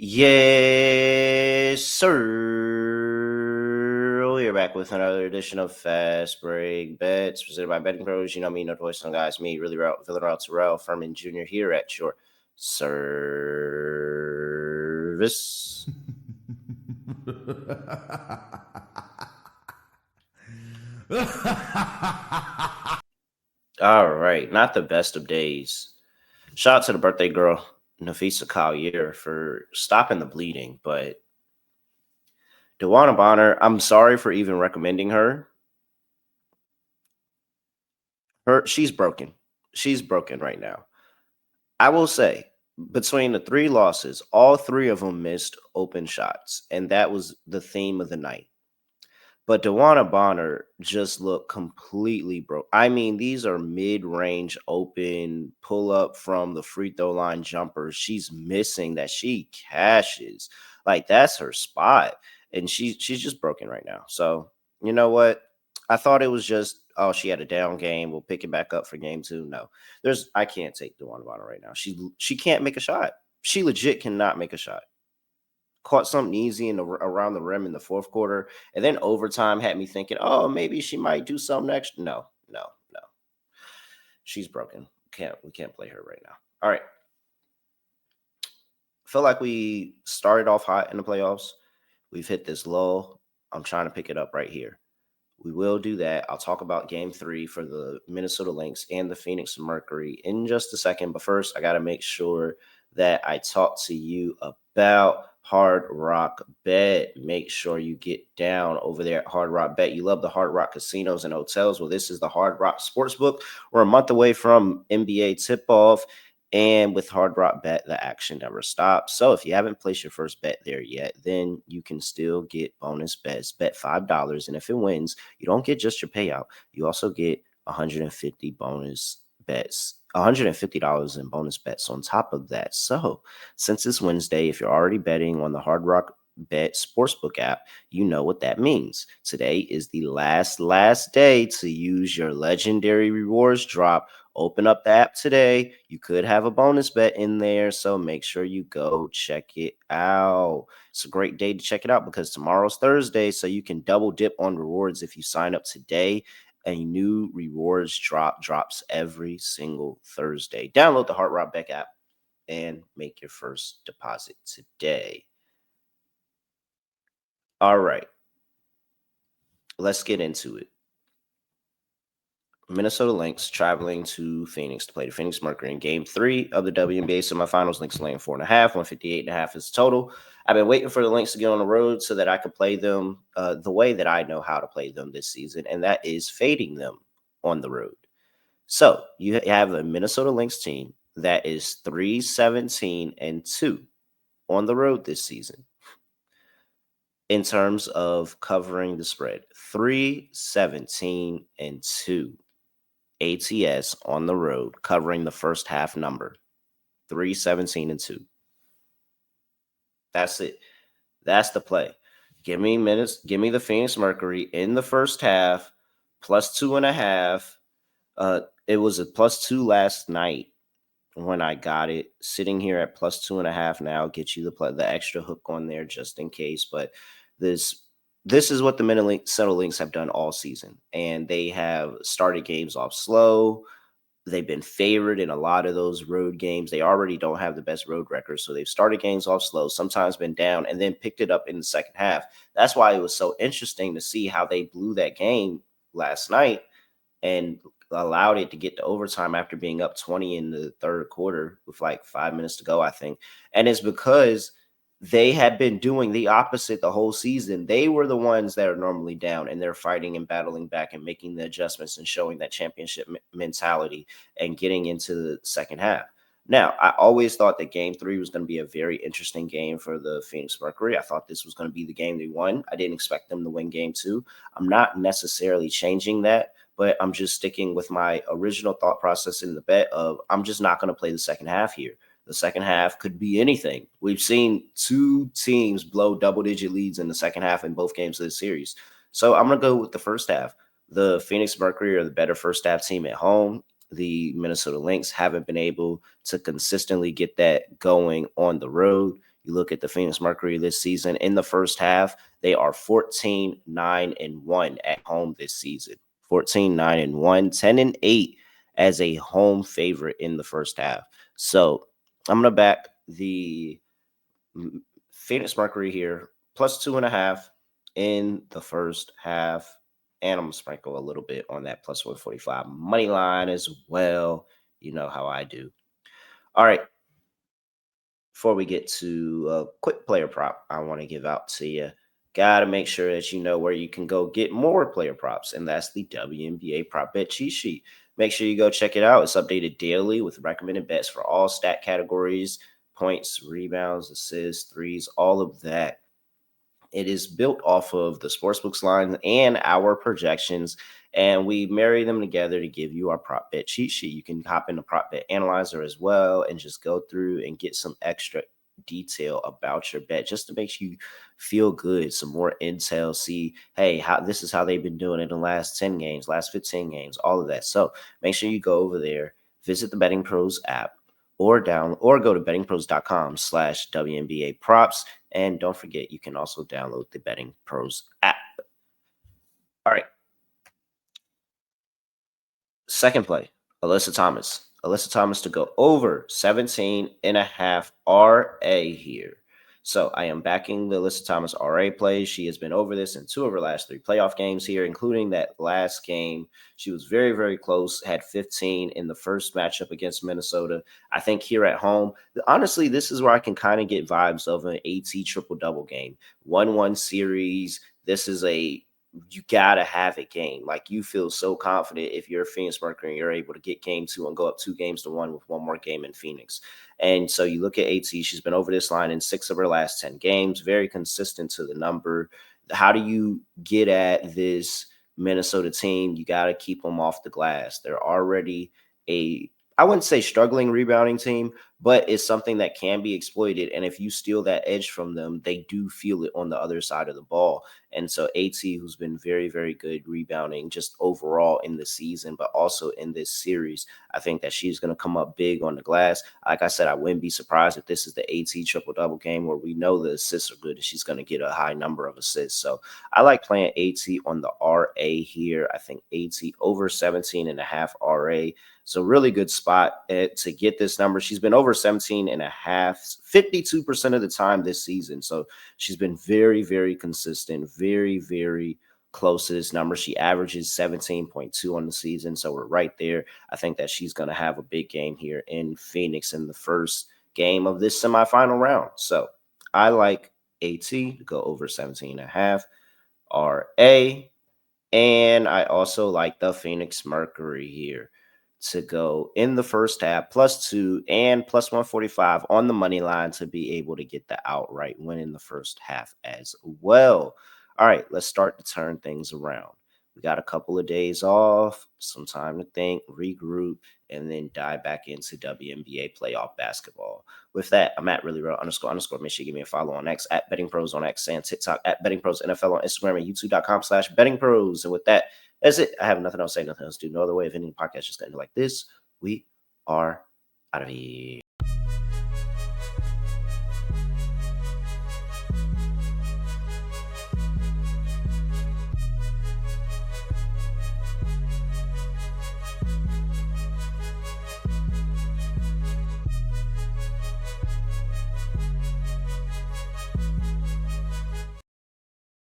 Yes, sir. We're back with another edition of Fast Break Bets, presented by BettingPros. You know me, you know the voice on guys, me, really Terrell Furman Jr. here at your service. All right, not the best of days. Shout out to the birthday girl, Nafisa Collier, for stopping the bleeding, but DeWanna Bonner, I'm sorry for even recommending her. She's broken. She's broken right now. I will say, between the three losses, all three of them missed open shots, and that was the theme of the night. But DeWanna Bonner just looked completely broke. I mean, these are mid-range open pull-up from the free throw line jumpers. She's missing that. She cashes. Like, that's her spot. And she's just broken right now. So, you know what? I thought it was just, oh, she had a down game. We'll pick it back up for game two. No. I can't take DeWanna Bonner right now. She can't make a shot. She legit cannot make a shot. Caught something easy around the rim in the fourth quarter, and then overtime had me thinking, oh, maybe she might do something next. No. She's broken. We can't play her right now. All right. Feel like we started off hot in the playoffs. We've hit this low. I'm trying to pick it up right here. We will do that. I'll talk about game 3 for the Minnesota Lynx and the Phoenix Mercury in just a second. But first, I got to make sure that I talk to you about Hard Rock Bet. Make sure you get down over there at Hard Rock Bet. You love the Hard Rock casinos and hotels. Well, this is the Hard Rock Sportsbook. We're a month away from NBA tip-off. And with Hard Rock Bet, the action never stops. So if you haven't placed your first bet there yet, then you can still get bonus bets. Bet $5, and if it wins, you don't get just your payout. You also get 150 bonus bets, $150 in bonus bets on top of that. So since it's Wednesday, if you're already betting on the Hard Rock Bet Sportsbook app, you know what that means. Today is the last day to use your legendary rewards drop. Open up the app today. You could have a bonus bet in there, so make sure you go check it out. It's a great day to check it out because tomorrow's Thursday, so you can double dip on rewards if you sign up today. A new rewards drops every single Thursday. Download the Hard Rock Bet app and make your first deposit today. All right. Let's get into it. Minnesota Lynx traveling to Phoenix to play the Phoenix Mercury in game 3 of the WNBA Semifinals. Lynx laying 4.5, 158.5 is total. I've been waiting for the Lynx to get on the road so that I could play them the way that I know how to play them this season, and that is fading them on the road. So you have a Minnesota Lynx team that is 3-17-2 on the road this season. In terms of covering the spread, 3-17-2 ATS on the road, covering the first half number, 3-17-2. That's it. That's the play. Give me minutes. Give me the Phoenix Mercury in the first half, plus 2.5. It was a plus 2 last night when I got it. Sitting here at plus 2.5 now, get you the extra hook on there just in case. But this is what the Minnesota Lynx have done all season, and they have started games off slow. They've been favored in a lot of those road games. They already don't have the best road record, so they've started games off slow, sometimes been down, and then picked it up in the second half. That's why it was so interesting to see how they blew that game last night and allowed it to get to overtime after being up 20 in the third quarter with like 5 minutes to go, I think. And it's because they had been doing the opposite the whole season. They were the ones that are normally down, and they're fighting and battling back and making the adjustments and showing that championship mentality and getting into the second half. Now, I always thought that game 3 was going to be a very interesting game for the Phoenix Mercury. I thought this was going to be the game they won. I didn't expect them to win game 2. I'm not necessarily changing that, but I'm just sticking with my original thought process in the bet of I'm just not going to play the second half here. The second half could be anything. We've seen 2 teams blow double-digit leads in the second half in both games of this series. So I'm going to go with the first half. The Phoenix Mercury are the better first half team at home. The Minnesota Lynx haven't been able to consistently get that going on the road. You look at the Phoenix Mercury this season in the first half, they are 14-9-1 at home this season. 14-9-1, 10-8 as a home favorite in the first half. So I'm going to back the Phoenix Mercury here, plus 2.5 in the first half. And I'm going to sprinkle a little bit on that plus 145 money line as well. You know how I do. All right. Before we get to a quick player prop, I want to give out to you. Got to make sure that you know where you can go get more player props, and that's the WNBA prop bet cheat sheet. Make sure you go check it out. It's updated daily with recommended bets for all stat categories: points, rebounds, assists, threes, all of that. It is built off of the sportsbooks line and our projections, and we marry them together to give you our prop bet cheat sheet. You can hop in the prop bet analyzer as well and just go through and get some extra detail about your bet just to make you feel good, some more intel, see, hey, how this is how they've been doing it in the last 10 games, last 15 games, all of that. So make sure you go over there, visit the Betting Pros app, or go to bettingpros.com/WNBA props. And don't forget, you can also download the Betting Pros app. All right. Second play, Alyssa Thomas. Alyssa Thomas to go over 17.5 RA here. So I am backing the Alyssa Thomas RA play. She has been over this in 2 of her last 3 playoff games here, including that last game. She was very, very close, had 15 in the first matchup against Minnesota. I think here at home, honestly, this is where I can kind of get vibes of an AT triple-double game. 1-1 series. This is you gotta have it game. Like, you feel so confident if you're a Phoenix Mercury and you're able to get game 2 and go up 2-1 with one more game in Phoenix. And so you look at AT, she's been over this line in 6 of her last 10 games, very consistent to the number. How do you get at this Minnesota team? You got to keep them off the glass. They're already I wouldn't say struggling rebounding team, but it's something that can be exploited. And if you steal that edge from them, they do feel it on the other side of the ball. And so AT, who's been very, very good rebounding just overall in the season, but also in this series, I think that she's going to come up big on the glass. Like I said, I wouldn't be surprised if this is the AT triple-double game where we know the assists are good and she's going to get a high number of assists. So I like playing AT on the RA here. I think AT over 17.5 RA. So really good spot to get this number. She's been over 17.5, 52% of the time this season. So she's been very, very consistent, very, very close to this number. She averages 17.2 on the season. So we're right there. I think that she's going to have a big game here in Phoenix in the first game of this semifinal round. So I like AT to go over 17.5 RA. And I also like the Phoenix Mercury here to go in the first half +2 and plus 145 on the money line to be able to get the outright win in the first half as well. All right, let's start to turn things around. We got a couple of days off, some time to think, regroup, and then dive back into WNBA playoff basketball. With that, I'm at reallyreal__. Make sure you give me a follow on X at BettingPros on X and TikTok at BettingPros NFL on Instagram and YouTube.com/BettingPros. And with that, that's it. I have nothing else to say, nothing else to do. No other way of ending the podcast just getting like this. We are out of here.